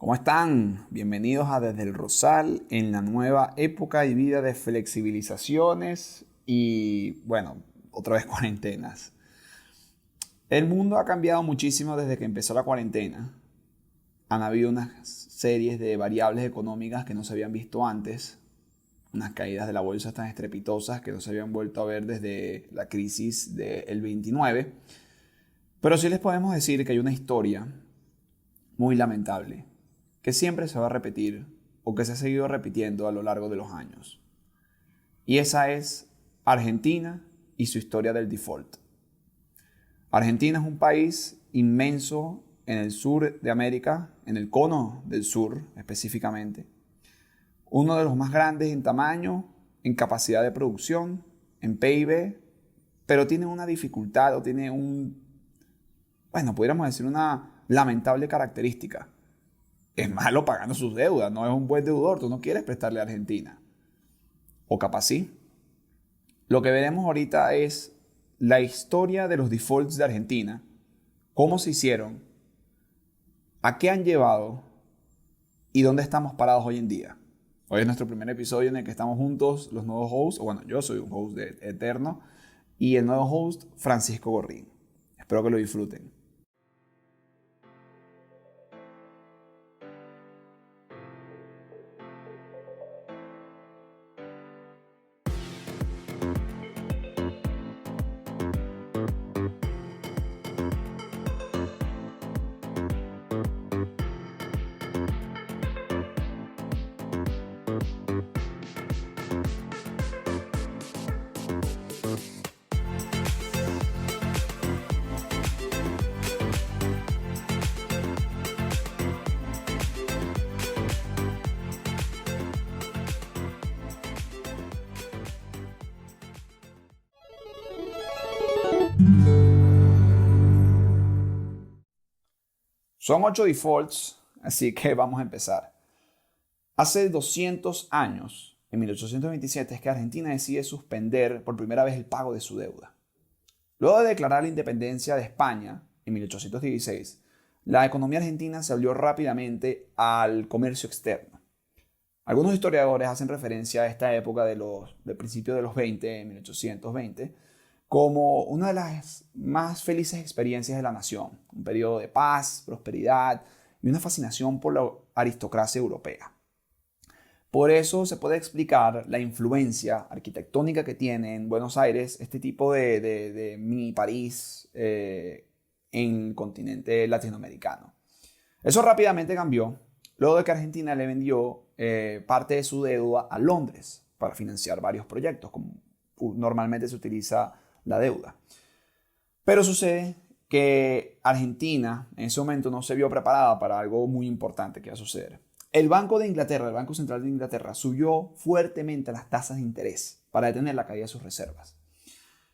¿Cómo están? Bienvenidos a Desde el Rosal en la nueva época y vida de flexibilizaciones y, bueno, otra vez cuarentenas. El mundo ha cambiado muchísimo desde que empezó la cuarentena. Han habido unas series de variables económicas que no se habían visto antes, unas caídas de la bolsa tan estrepitosas que no se habían vuelto a ver desde la crisis del 29. Pero sí les podemos decir que hay una historia muy lamentable que siempre se va a repetir o que se ha seguido repitiendo a lo largo de los años. Y esa es Argentina y su historia del default. Argentina es un país inmenso en el sur de América, en el cono del sur específicamente. Uno de los más grandes en tamaño, en capacidad de producción, en PIB, pero tiene una dificultad o tiene pudiéramos decir una lamentable característica. Es malo pagando sus deudas, no es un buen deudor, tú no quieres prestarle a Argentina. O capaz sí. Lo que veremos ahorita es la historia de los defaults de Argentina, cómo se hicieron, a qué han llevado y dónde estamos parados hoy en día. Hoy es nuestro primer episodio en el que estamos juntos los nuevos hosts, yo soy un host de Eterno, y el nuevo host, Francisco Gorrín. Espero que lo disfruten. Son 8 defaults, así que vamos a empezar. Hace 200 años, en 1827, es que Argentina decide suspender por primera vez el pago de su deuda. Luego de declarar la independencia de España, en 1816, la economía argentina se abrió rápidamente al comercio externo. Algunos historiadores hacen referencia a esta época del principio de los 20, en 1820, como una de las más felices experiencias de la nación, un periodo de paz, prosperidad y una fascinación por la aristocracia europea. Por eso se puede explicar la influencia arquitectónica que tiene en Buenos Aires este tipo de mini París en el continente latinoamericano. Eso rápidamente cambió luego de que Argentina le vendió parte de su deuda a Londres para financiar varios proyectos, como normalmente se utiliza la deuda. Pero sucede que Argentina en ese momento no se vio preparada para algo muy importante que iba a suceder. El Banco de Inglaterra, el Banco Central de Inglaterra, subió fuertemente las tasas de interés para detener la caída de sus reservas.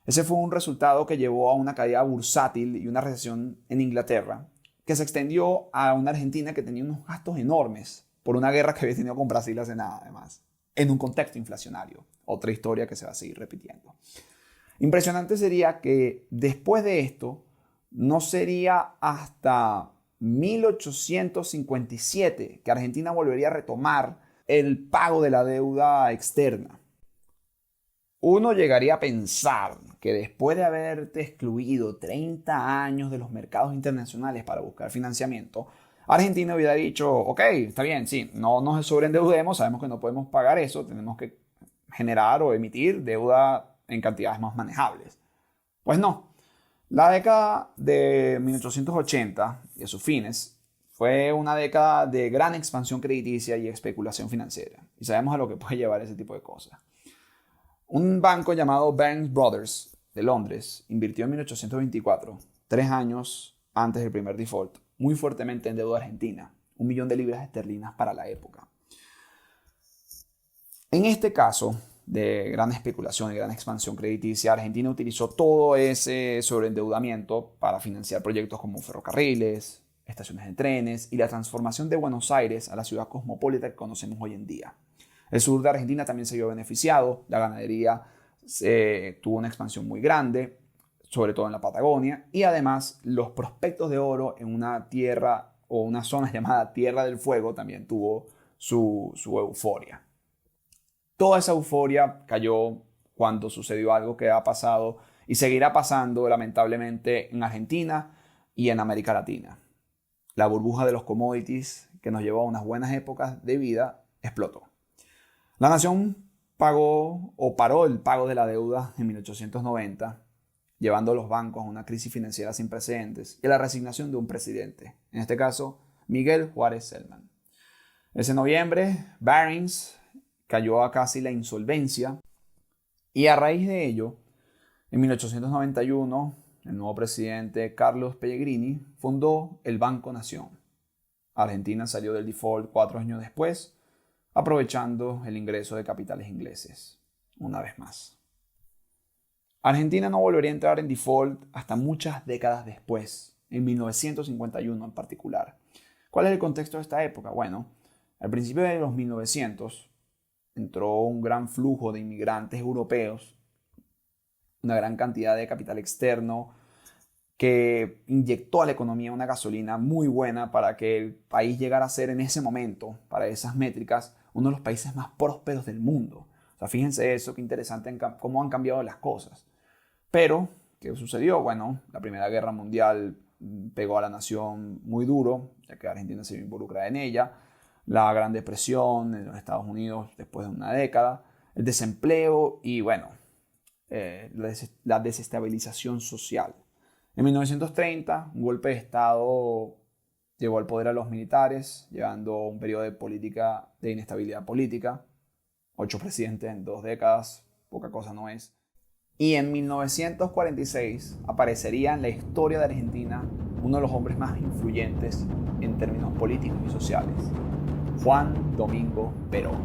Ese fue un resultado que llevó a una caída bursátil y una recesión en Inglaterra, que se extendió a una Argentina que tenía unos gastos enormes por una guerra que había tenido con Brasil hace nada, además, en un contexto inflacionario. Otra historia que se va a seguir repitiendo. Impresionante sería que después de esto no sería hasta 1857 que Argentina volvería a retomar el pago de la deuda externa. Uno llegaría a pensar que después de haberte excluido 30 años de los mercados internacionales para buscar financiamiento, Argentina hubiera dicho, ok, está bien, sí, no nos sobreendeudemos, sabemos que no podemos pagar eso, tenemos que generar o emitir deuda en cantidades más manejables. Pues no. La década de 1880 y a sus fines fue una década de gran expansión crediticia y especulación financiera. Y sabemos a lo que puede llevar ese tipo de cosas. Un banco llamado Barings Brothers de Londres invirtió en 1824, 3 años antes del primer default, muy fuertemente en deuda argentina, 1 millón de libras esterlinas para la época. En este caso de gran especulación y gran expansión crediticia, Argentina utilizó todo ese sobreendeudamiento para financiar proyectos como ferrocarriles, estaciones de trenes y la transformación de Buenos Aires a la ciudad cosmopolita que conocemos hoy en día. El sur de Argentina también se vio beneficiado, la ganadería tuvo una expansión muy grande, sobre todo en la Patagonia, y además los prospectos de oro en una tierra o una zona llamada Tierra del Fuego también tuvo su euforia. Toda esa euforia cayó cuando sucedió algo que ha pasado y seguirá pasando lamentablemente en Argentina y en América Latina. La burbuja de los commodities que nos llevó a unas buenas épocas de vida explotó. La nación pagó o paró el pago de la deuda en 1890, llevando a los bancos a una crisis financiera sin precedentes y a la resignación de un presidente, en este caso Miguel Juárez Celman. Ese noviembre, Barings cayó a casi la insolvencia y a raíz de ello, en 1891, el nuevo presidente Carlos Pellegrini fundó el Banco Nación. Argentina salió del default 4 años después, aprovechando el ingreso de capitales ingleses, una vez más. Argentina no volvería a entrar en default hasta muchas décadas después, en 1951 en particular. ¿Cuál es el contexto de esta época? Bueno, al principio de los 1900 entró un gran flujo de inmigrantes europeos, una gran cantidad de capital externo que inyectó a la economía una gasolina muy buena para que el país llegara a ser en ese momento, para esas métricas, uno de los países más prósperos del mundo. O sea, fíjense eso, qué interesante cómo han cambiado las cosas. Pero, ¿qué sucedió? Bueno, la Primera Guerra Mundial pegó a la nación muy duro, ya que Argentina se vio involucrada en ella. La Gran Depresión en los Estados Unidos después de una década, el desempleo y, bueno, la desestabilización social. En 1930, un golpe de Estado llevó al poder a los militares, llevando un periodo de inestabilidad política. 8 presidentes en 2 décadas, poca cosa no es. Y en 1946 aparecería en la historia de Argentina uno de los hombres más influyentes en términos políticos y sociales, Juan Domingo Perón,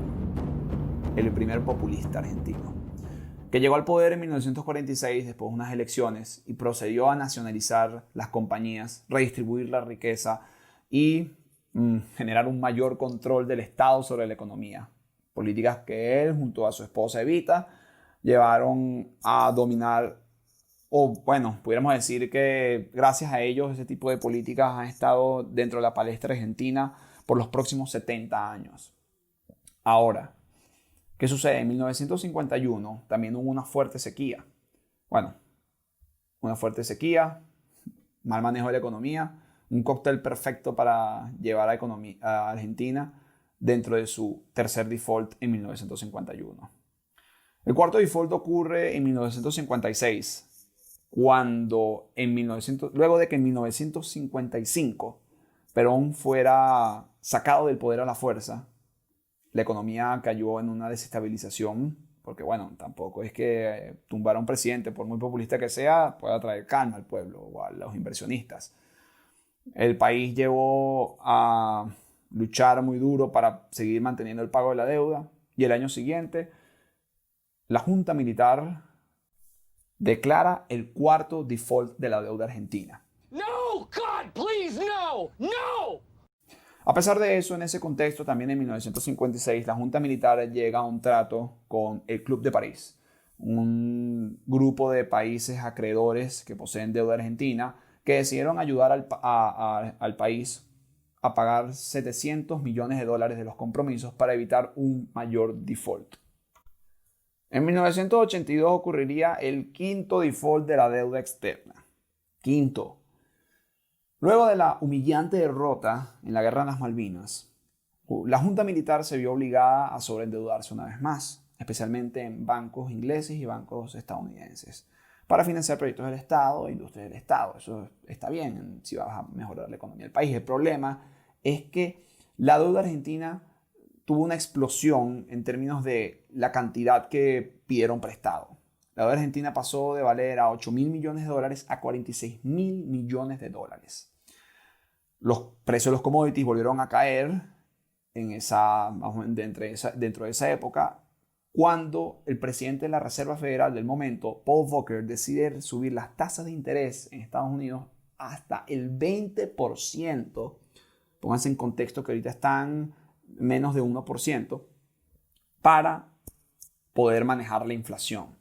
el primer populista argentino, que llegó al poder en 1946 después de unas elecciones y procedió a nacionalizar las compañías, redistribuir la riqueza y generar un mayor control del Estado sobre la economía. Políticas que él, junto a su esposa Evita, llevaron a dominar, o bueno, pudiéramos decir que gracias a ellos ese tipo de políticas han estado dentro de la palestra argentina por los próximos 70 años. Ahora, ¿qué sucede? En 1951 también hubo una fuerte sequía. Bueno, una fuerte sequía, mal manejo de la economía, un cóctel perfecto para llevar a Argentina dentro de su tercer default en 1951. El cuarto default ocurre en 1956, luego de que en 1955 Perón fuera sacado del poder a la fuerza. La economía cayó en una desestabilización, porque bueno, tampoco es que tumbar a un presidente, por muy populista que sea, pueda traer calma al pueblo o a los inversionistas. El país llegó a luchar muy duro para seguir manteniendo el pago de la deuda y el año siguiente la Junta Militar declara el cuarto default de la deuda argentina. No, God, please, no, no. A pesar de eso, en ese contexto, también en 1956, la Junta Militar llega a un trato con el Club de París, un grupo de países acreedores que poseen deuda argentina, que decidieron ayudar al país a pagar $700 millones de los compromisos para evitar un mayor default. En 1982 ocurriría el quinto default de la deuda externa. Quinto. Luego de la humillante derrota en la Guerra de las Malvinas, la Junta Militar se vio obligada a sobreendeudarse una vez más, especialmente en bancos ingleses y bancos estadounidenses, para financiar proyectos del Estado e industrias del Estado. Eso está bien si vas a mejorar la economía del país. El problema es que la deuda argentina tuvo una explosión en términos de la cantidad que pidieron prestado. La deuda argentina pasó de valer a $8.000 millones a $46.000 millones. Los precios de los commodities volvieron a caer dentro de esa época, cuando el presidente de la Reserva Federal del momento, Paul Volcker, decide subir las tasas de interés en Estados Unidos hasta el 20%. Pónganse en contexto que ahorita están menos de 1%, para poder manejar la inflación.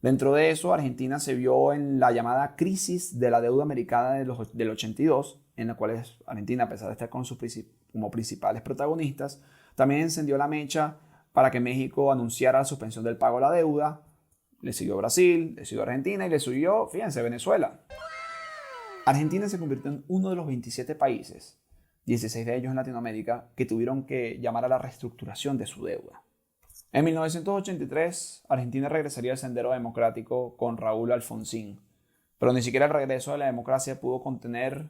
Dentro de eso, Argentina se vio en la llamada crisis de la deuda americana del 82, en la cual Argentina, a pesar de estar con como principales protagonistas, también encendió la mecha para que México anunciara la suspensión del pago de la deuda. Le siguió Brasil, le siguió Argentina y le siguió, fíjense, Venezuela. Argentina se convirtió en uno de los 27 países, 16 de ellos en Latinoamérica, que tuvieron que llamar a la reestructuración de su deuda. En 1983, Argentina regresaría al sendero democrático con Raúl Alfonsín, pero ni siquiera el regreso de la democracia pudo contener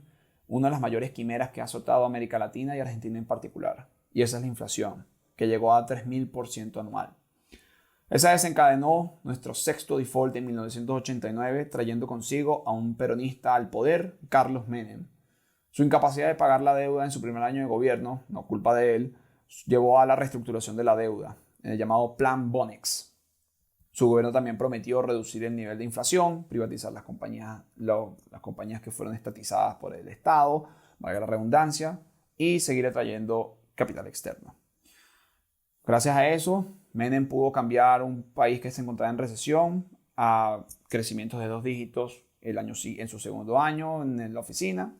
una de las mayores quimeras que ha azotado América Latina y Argentina en particular, y esa es la inflación, que llegó a 3000% anual. Esa desencadenó nuestro sexto default en 1989, trayendo consigo a un peronista al poder, Carlos Menem. Su incapacidad de pagar la deuda en su primer año de gobierno, no culpa de él, llevó a la reestructuración de la deuda, en el llamado Plan Bonex. Su gobierno también prometió reducir el nivel de inflación, privatizar las compañías que fueron estatizadas por el Estado, valga la redundancia, y seguir atrayendo capital externo. Gracias a eso, Menem pudo cambiar un país que se encontraba en recesión a crecimientos de 2 dígitos en su segundo año en la oficina.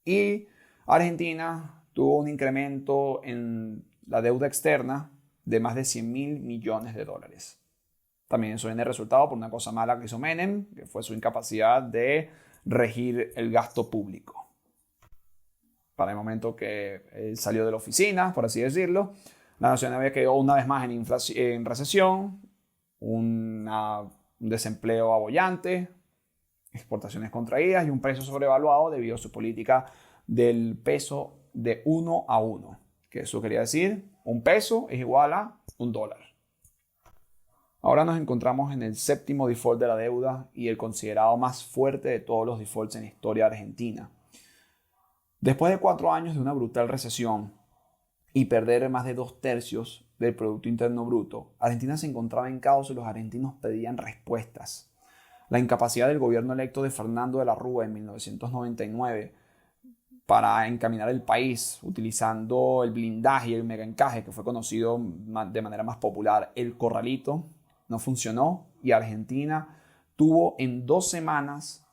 Y Argentina tuvo un incremento en la deuda externa de más de 100.000 millones de dólares. También eso viene resultado por una cosa mala que hizo Menem, que fue su incapacidad de regir el gasto público. Para el momento que él salió de la oficina, por así decirlo, la nación había quedado una vez más en recesión, un desempleo abollante, exportaciones contraídas y un precio sobrevaluado debido a su política del peso de 1 a 1. Que eso quería decir, un peso es igual a $1. Ahora nos encontramos en el séptimo default de la deuda y el considerado más fuerte de todos los defaults en la historia argentina. Después de 4 años de una brutal recesión y perder más de 2/3 del Producto Interno Bruto, Argentina se encontraba en caos y los argentinos pedían respuestas. La incapacidad del gobierno electo de Fernando de la Rúa en 1999 para encaminar el país utilizando el blindaje y el mega encaje, que fue conocido de manera más popular, el corralito, no funcionó y Argentina tuvo en 2 semanas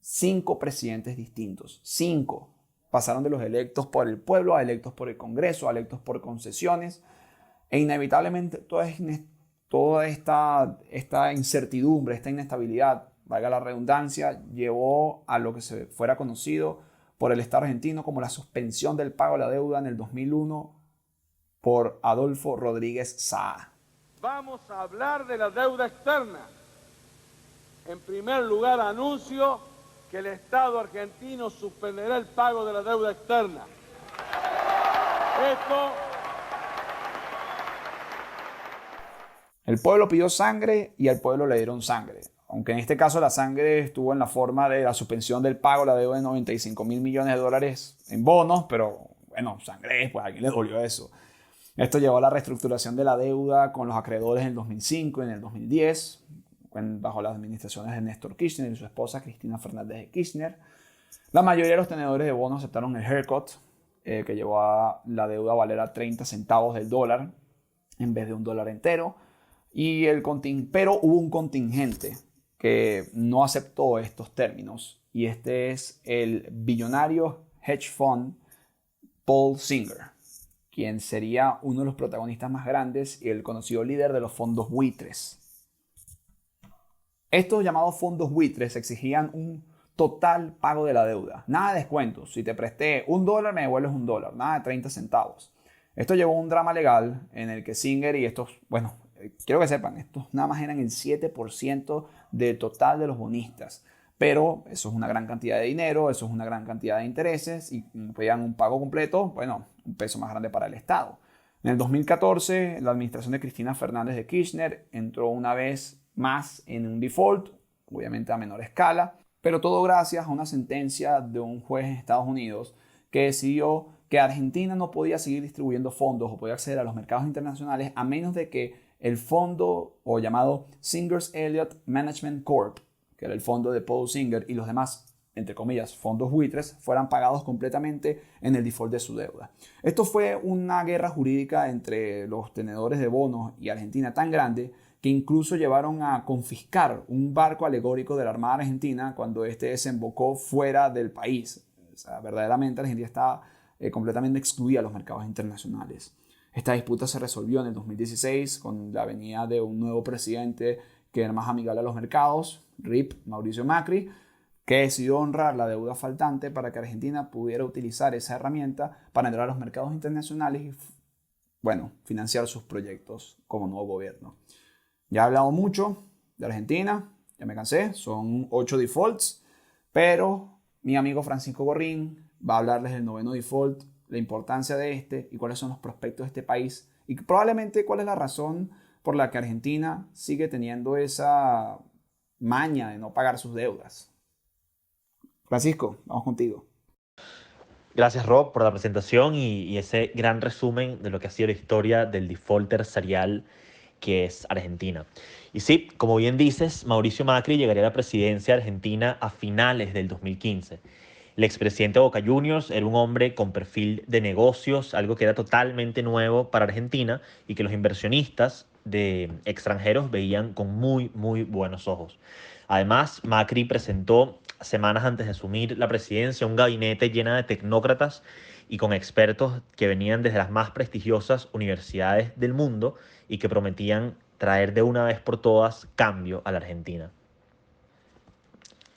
5 presidentes distintos. 5. Pasaron de los electos por el pueblo a electos por el Congreso, a electos por concesiones, e inevitablemente toda esta incertidumbre, esta inestabilidad, valga la redundancia, llevó a lo que se fuera conocido por el Estado argentino como la suspensión del pago de la deuda en el 2001 por Adolfo Rodríguez Saá. Vamos a hablar de la deuda externa. En primer lugar, anuncio que el Estado argentino suspenderá el pago de la deuda externa. El pueblo pidió sangre y al pueblo le dieron sangre. Aunque en este caso la sangre estuvo en la forma de la suspensión del pago de la deuda de 95.000 millones de dólares en bonos, pero bueno, sangre, pues a alguien le dolió eso. Esto llevó a la reestructuración de la deuda con los acreedores en el 2005 y en el 2010, bajo las administraciones de Néstor Kirchner y su esposa Cristina Fernández de Kirchner. La mayoría de los tenedores de bonos aceptaron el haircut, que llevó a la deuda a valer a 30 centavos del dólar en vez de $1 entero. Pero hubo un contingente que no aceptó estos términos, y este es el billonario hedge fund Paul Singer, quien sería uno de los protagonistas más grandes y el conocido líder de los fondos buitres. Estos llamados fondos buitres exigían un total pago de la deuda, nada de descuentos. Si te presté $1, me devuelves $1, nada de 30 centavos. Esto llevó a un drama legal en el que Singer y estos, quiero que sepan, estos nada más eran el 7% del total de los bonistas. Pero eso es una gran cantidad de dinero, eso es una gran cantidad de intereses y pedían un pago completo, un peso más grande para el Estado. En el 2014, la administración de Cristina Fernández de Kirchner entró una vez más en un default, obviamente a menor escala, pero todo gracias a una sentencia de un juez en Estados Unidos que decidió que Argentina no podía seguir distribuyendo fondos o podía acceder a los mercados internacionales a menos de que el fondo o llamado Singer's Elliott Management Corp., que era el fondo de Paul Singer y los demás, entre comillas, fondos buitres, fueran pagados completamente en el default de su deuda. Esto fue una guerra jurídica entre los tenedores de bonos y Argentina tan grande que incluso llevaron a confiscar un barco alegórico de la Armada Argentina cuando este desembocó fuera del país. O sea, verdaderamente Argentina estaba completamente excluida de los mercados internacionales. Esta disputa se resolvió en el 2016 con la venida de un nuevo presidente que era más amigable a los mercados, RIP, Mauricio Macri, que decidió honrar la deuda faltante para que Argentina pudiera utilizar esa herramienta para entrar a los mercados internacionales y, bueno, financiar sus proyectos como nuevo gobierno. Ya he hablado mucho de Argentina, ya me cansé, son 8 defaults, pero mi amigo Francisco Gorrín va a hablarles del 9º default, la importancia de este y cuáles son los prospectos de este país y probablemente cuál es la razón por la que Argentina sigue teniendo esa maña de no pagar sus deudas. Francisco, vamos contigo. Gracias, Rob, por la presentación y ese gran resumen de lo que ha sido la historia del defaulter serial que es Argentina. Y sí, como bien dices, Mauricio Macri llegaría a la presidencia de Argentina a finales del 2015. El expresidente de Boca Juniors era un hombre con perfil de negocios, algo que era totalmente nuevo para Argentina y que los inversionistas de extranjeros veían con muy, muy buenos ojos. Además, Macri presentó semanas antes de asumir la presidencia un gabinete lleno de tecnócratas y con expertos que venían desde las más prestigiosas universidades del mundo y que prometían traer de una vez por todas cambio a la Argentina.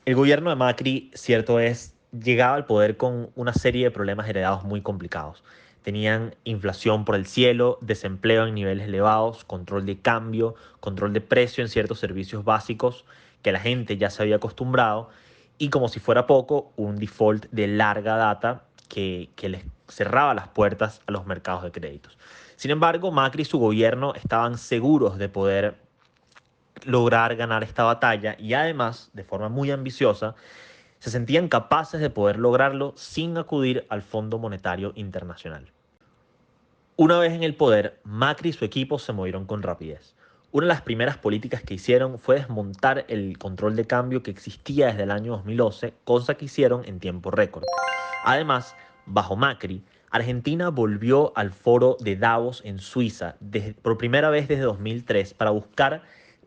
El gobierno de Macri, cierto es, llegaba al poder con una serie de problemas heredados muy complicados. Tenían inflación por el cielo, desempleo en niveles elevados, control de cambio, control de precio en ciertos servicios básicos que la gente ya se había acostumbrado y, como si fuera poco, un default de larga data que les cerraba las puertas a los mercados de créditos. Sin embargo, Macri y su gobierno estaban seguros de poder lograr ganar esta batalla y además, de forma muy ambiciosa, se sentían capaces de poder lograrlo sin acudir al Fondo Monetario Internacional. Una vez en el poder, Macri y su equipo se movieron con rapidez. Una de las primeras políticas que hicieron fue desmontar el control de cambio que existía desde el año 2011, cosa que hicieron en tiempo récord. Además, bajo Macri, Argentina volvió al foro de Davos en Suiza por primera vez desde 2003 para buscar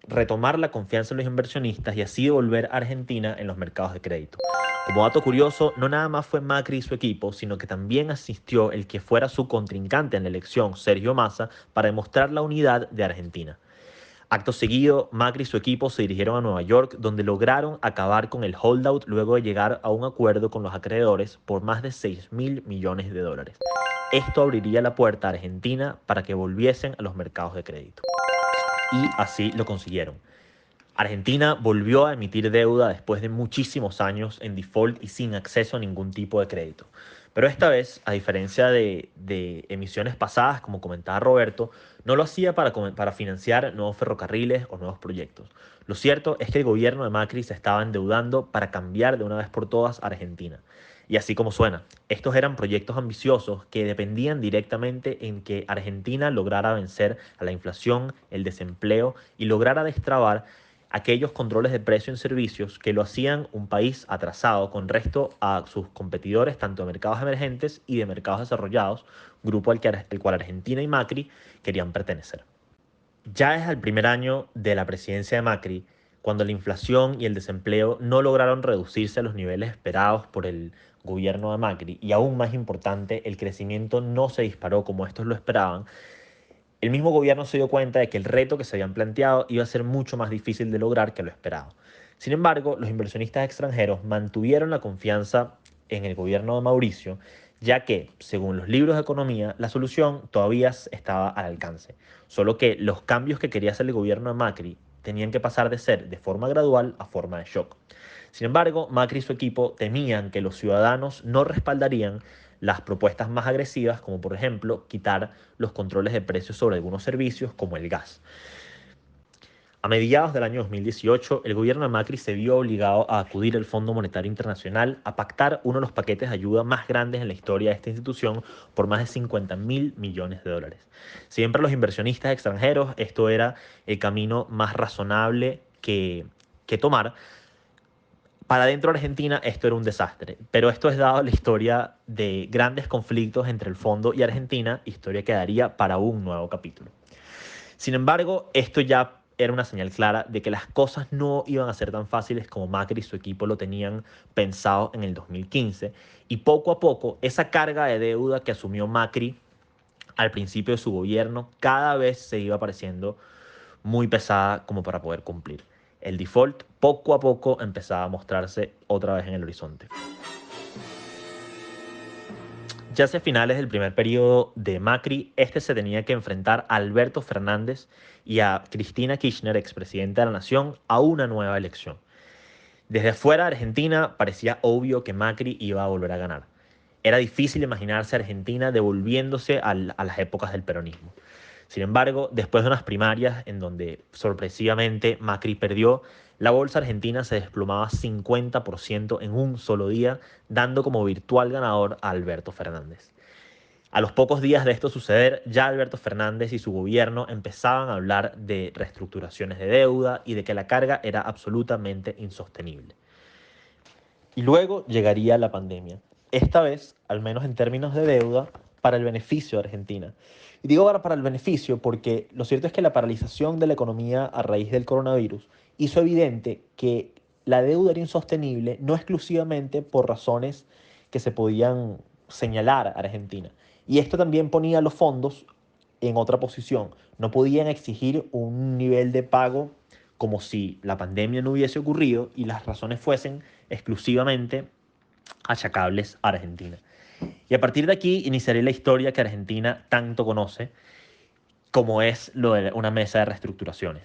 retomar la confianza de los inversionistas y así devolver a Argentina en los mercados de crédito. Como dato curioso, no nada más fue Macri y su equipo, sino que también asistió el que fuera su contrincante en la elección, Sergio Massa, para demostrar la unidad de Argentina. Acto seguido, Macri y su equipo se dirigieron a Nueva York, donde lograron acabar con el holdout luego de llegar a un acuerdo con los acreedores por más de $6.000 millones. Esto abriría la puerta a Argentina para que volviesen a los mercados de crédito. Y así lo consiguieron. Argentina volvió a emitir deuda después de muchísimos años en default y sin acceso a ningún tipo de crédito. Pero esta vez, a diferencia de emisiones pasadas, como comentaba Roberto, no lo hacía para financiar nuevos ferrocarriles o nuevos proyectos. Lo cierto es que el gobierno de Macri se estaba endeudando para cambiar de una vez por todas a Argentina. Y así como suena, estos eran proyectos ambiciosos que dependían directamente en que Argentina lograra vencer a la inflación, el desempleo y lograra destrabar aquellos controles de precio en servicios que lo hacían un país atrasado con respecto a sus competidores tanto de mercados emergentes y de mercados desarrollados, grupo al cual Argentina y Macri querían pertenecer. Ya desde el primer año de la presidencia de Macri, cuando la inflación y el desempleo no lograron reducirse a los niveles esperados por el gobierno de Macri y aún más importante, el crecimiento no se disparó como estos lo esperaban, el mismo gobierno se dio cuenta de que el reto que se habían planteado iba a ser mucho más difícil de lograr que lo esperado. Sin embargo, los inversionistas extranjeros mantuvieron la confianza en el gobierno de Mauricio, ya que, según los libros de economía, la solución todavía estaba al alcance. Solo que los cambios que quería hacer el gobierno de Macri tenían que pasar de ser de forma gradual a forma de shock. Sin embargo, Macri y su equipo temían que los ciudadanos no respaldarían las propuestas más agresivas, como por ejemplo quitar los controles de precios sobre algunos servicios como el gas. A mediados del año 2018, el gobierno de Macri se vio obligado a acudir al Fondo Monetario Internacional a pactar uno de los paquetes de ayuda más grandes en la historia de esta institución por más de $50.000 millones. Siempre los inversionistas extranjeros, esto era el camino más razonable que tomar. Para dentro de Argentina esto era un desastre, pero esto es dado la historia de grandes conflictos entre el fondo y Argentina, historia que daría para un nuevo capítulo. Sin embargo, esto ya era una señal clara de que las cosas no iban a ser tan fáciles como Macri y su equipo lo tenían pensado en el 2015. Y poco a poco, esa carga de deuda que asumió Macri al principio de su gobierno cada vez se iba pareciendo muy pesada como para poder cumplir. El default poco a poco empezaba a mostrarse otra vez en el horizonte. Ya hacia finales del primer periodo de Macri, este se tenía que enfrentar a Alberto Fernández y a Cristina Kirchner, expresidenta de la Nación, a una nueva elección. Desde afuera de Argentina parecía obvio que Macri iba a volver a ganar. Era difícil imaginarse a Argentina devolviéndose a las épocas del peronismo. Sin embargo, después de unas primarias en donde sorpresivamente Macri perdió, la bolsa argentina se desplomaba 50% en un solo día, dando como virtual ganador a Alberto Fernández. A los pocos días de esto suceder, ya Alberto Fernández y su gobierno empezaban a hablar de reestructuraciones de deuda y de que la carga era absolutamente insostenible. Y luego llegaría la pandemia. Esta vez, al menos en términos de deuda, para el beneficio de Argentina. Y digo para el beneficio porque lo cierto es que la paralización de la economía a raíz del coronavirus hizo evidente que la deuda era insostenible no exclusivamente por razones que se podían señalar a Argentina. Y esto también ponía a los fondos en otra posición. No podían exigir un nivel de pago como si la pandemia no hubiese ocurrido y las razones fuesen exclusivamente achacables a Argentina. Y a partir de aquí iniciaré la historia que Argentina tanto conoce, como es lo de una mesa de reestructuraciones.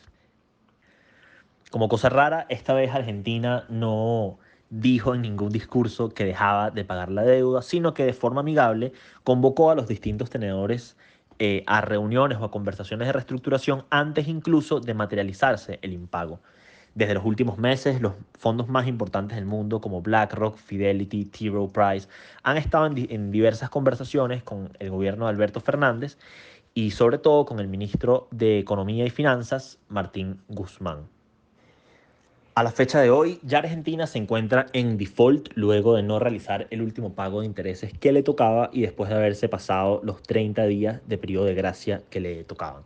Como cosa rara, esta vez Argentina no dijo en ningún discurso que dejaba de pagar la deuda, sino que de forma amigable convocó a los distintos tenedores a reuniones o a conversaciones de reestructuración antes incluso de materializarse el impago. Desde los últimos meses, los fondos más importantes del mundo como BlackRock, Fidelity, T. Rowe Price han estado en diversas conversaciones con el gobierno de Alberto Fernández y sobre todo con el ministro de Economía y Finanzas, Martín Guzmán. A la fecha de hoy, ya Argentina se encuentra en default luego de no realizar el último pago de intereses que le tocaba y después de haberse pasado los 30 días de periodo de gracia que le tocaban.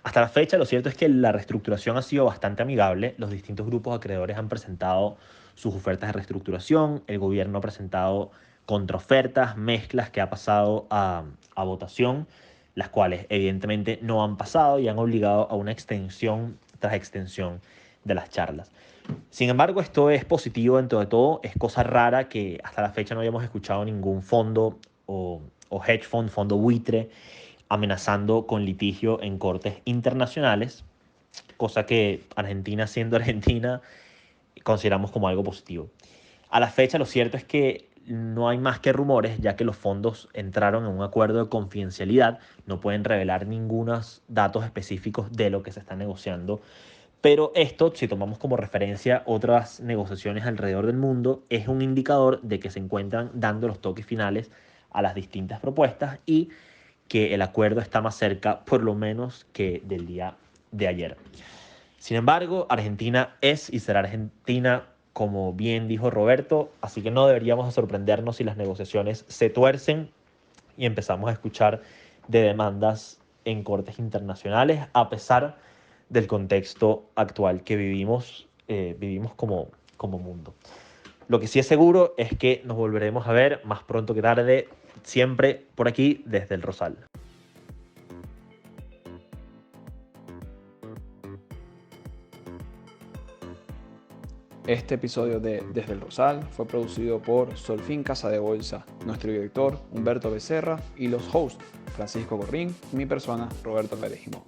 Hasta la fecha, lo cierto es que la reestructuración ha sido bastante amigable. Los distintos grupos acreedores han presentado sus ofertas de reestructuración. El gobierno ha presentado contraofertas, mezclas que ha pasado a votación, las cuales evidentemente no han pasado y han obligado a una extensión tras extensión de las charlas. Sin embargo, esto es positivo dentro de todo. Es cosa rara que hasta la fecha no hayamos escuchado ningún fondo o hedge fund, fondo buitre, amenazando con litigio en cortes internacionales, cosa que Argentina, siendo Argentina, consideramos como algo positivo. A la fecha, lo cierto es que no hay más que rumores, ya que los fondos entraron en un acuerdo de confidencialidad, no pueden revelar ningunos datos específicos de lo que se está negociando. Pero esto, si tomamos como referencia otras negociaciones alrededor del mundo, es un indicador de que se encuentran dando los toques finales a las distintas propuestas y que el acuerdo está más cerca, por lo menos, que del día de ayer. Sin embargo, Argentina es y será Argentina, como bien dijo Roberto, así que no deberíamos sorprendernos si las negociaciones se tuercen y empezamos a escuchar de demandas en cortes internacionales, a pesar del contexto actual que vivimos como mundo. Lo que sí es seguro es que nos volveremos a ver más pronto que tarde, siempre por aquí desde el Rosal. Este episodio de Desde el Rosal fue producido por Solfín Casa de Bolsa, nuestro director Humberto Becerra y los hosts Francisco Corrín y mi persona Roberto Pérez Jimón.